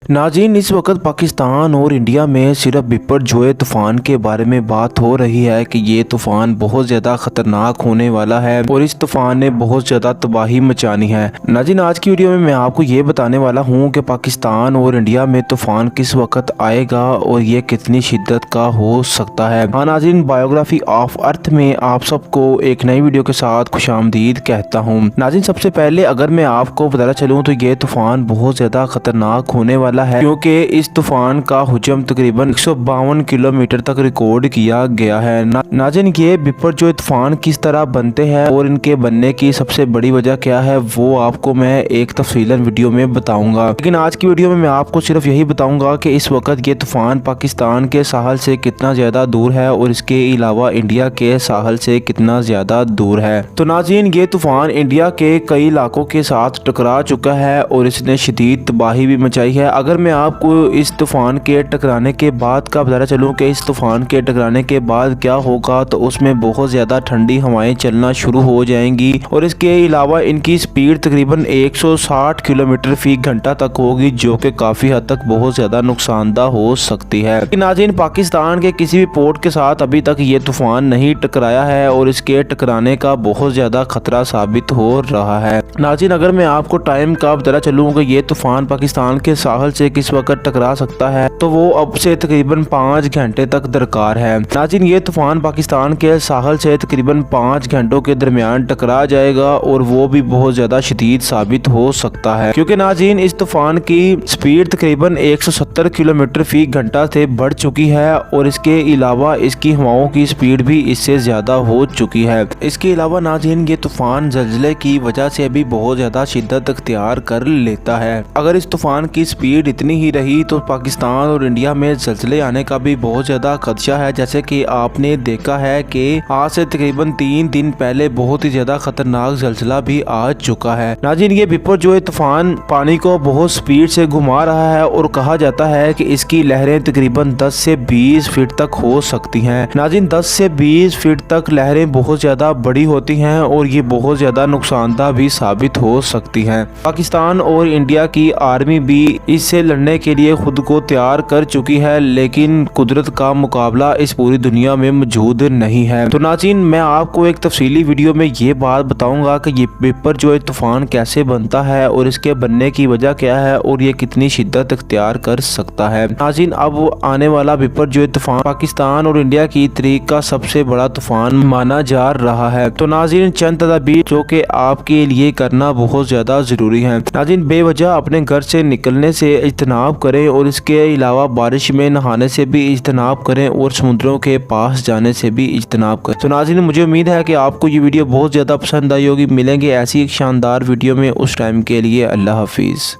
नाज़रीन, इस वक्त पाकिस्तान और इंडिया में सिर्फ बिपरजॉय तूफ़ान के बारे में बात हो रही है कि ये तूफ़ान बहुत ज़्यादा ख़तरनाक होने वाला है और इस तूफ़ान ने बहुत ज़्यादा तबाही मचानी है। नाज़रीन, आज की वीडियो में मैं आपको ये बताने वाला हूँ कि पाकिस्तान और इंडिया में तूफ़ान किस वक्त आएगा और ये कितनी शिद्दत का हो सकता है। हाँ नाज़रीन, बायोग्राफी ऑफ अर्थ में आप सबको एक नई वीडियो के साथ खुशामदीद कहता हूँ। नाज़रीन, सबसे पहले अगर मैं आपको बताना चलूँ तो ये तूफ़ान बहुत ज़्यादा ख़तरनाक होने वाला है क्योंकि इस तूफान का हुजम तकरीबन 152 किलोमीटर तक रिकॉर्ड किया गया है। नाज़रीन, ये बिपरजॉय तूफान किस तरह बनते हैं और इनके बनने की सबसे बड़ी वजह क्या है वो आपको मैं एक तफसीलन वीडियो में बताऊंगा। लेकिन आज की वीडियो में मैं आपको सिर्फ यही बताऊंगा कि इस वक्त ये तूफान पाकिस्तान के साहल से कितना ज़्यादा दूर है और इसके अलावा इंडिया के साहल से कितना ज़्यादा दूर है। तो नाज़रीन, ये तूफान इंडिया के कई इलाकों के साथ टकरा चुका है और इसने शदीद तबाही भी मचाई है। अगर मैं आपको इस तूफ़ान के टकराने के बाद का बताना चलूँ कि इस तूफ़ान के टकराने के बाद क्या होगा, तो उसमें बहुत ज़्यादा ठंडी हवाएं चलना शुरू हो जाएंगी और इसके अलावा इनकी स्पीड तकरीबन 160 किलोमीटर फी घंटा तक होगी, जो कि काफ़ी हद तक बहुत ज़्यादा नुकसानदा हो सकती है। लेकिन नाज़रीन, पाकिस्तान के किसी भी पोर्ट के साथ अभी तक ये तूफ़ान नहीं टकराया है और इसके टकराने का बहुत ज़्यादा खतरा साबित हो रहा है। नाज़रीन, अगर मैं आपको टाइम का बताना चलूँ कि ये तूफ़ान पाकिस्तान के साहल से किस वक्त टकरा सकता है, तो वो अब से तकरीबन 5 घंटे तक दरकार है। नाज़रीन, ये तूफान पाकिस्तान के साहल से तकरीबन 5 घंटों के दरमियान टकरा जाएगा और वो भी बहुत ज्यादा शदीद साबित हो सकता है क्योंकि नाज़रीन, इस तूफान की स्पीड तकरीबन 170 किलोमीटर फी घंटा से बढ़ चुकी है और इसके अलावा इसकी हवाओं की स्पीड भी इससे ज्यादा हो चुकी है। इसके अलावा नाज़रीन, ये तूफान ज़लज़ले की वजह से भी बहुत ज्यादा शिद्दत अख्तियार कर लेता है। अगर इस तूफान की स्पीड इतनी ही रही तो पाकिस्तान और इंडिया में ज़लज़ले आने का भी बहुत ज़्यादा खदशा है। जैसे कि आपने देखा है कि आज से तकरीबन 3 दिन पहले बहुत ही ज़्यादा खतरनाक ज़लज़ला भी आ चुका है। नाज़रीन, ये बिपरजॉय तूफान पानी को बहुत स्पीड से घुमा रहा है और कहा जाता है कि इसकी लहरें तकरीबन 10 से 20 फीट तक हो सकती हैं। नाज़रीन, 10 से 20 फीट तक लहरें बहुत ज़्यादा बड़ी होती हैं और ये बहुत ज़्यादा नुकसानदा भी साबित हो सकती हैं। पाकिस्तान और इंडिया की आर्मी भी इससे लड़ने के लिए खुद को तैयार कर चुकी है, लेकिन कुदरत का मुकाबला इस पूरी दुनिया में मौजूद नहीं है। तो नाज़रीन, मैं आपको एक तफसीली वीडियो में ये बात बताऊंगा कि ये बिपरजॉय तूफान कैसे बनता है और इसके बनने की वजह क्या है और ये कितनी शिद्दत इख्तियार कर सकता है। नाज़रीन, अब आने वाला बिपरजॉय तूफान पाकिस्तान और इंडिया की तारीख का सबसे बड़ा तूफान माना जा रहा है। तो नाज़रीन, चंद तदाबीर जो कि आपके लिए करना बहुत ज्यादा जरूरी है। नाज़रीन, बेवजह अपने घर से निकलने से इज्तनाब करें और इसके अलावा बारिश में नहाने से भी इज्तनाब करें और समुद्रों के पास जाने से भी इज्तनाब करें। तो नाज़रीन, मुझे उम्मीद है कि आपको ये वीडियो बहुत ज़्यादा पसंद आई होगी। मिलेंगे ऐसी एक शानदार वीडियो में, उस टाइम के लिए अल्लाह हाफिज़।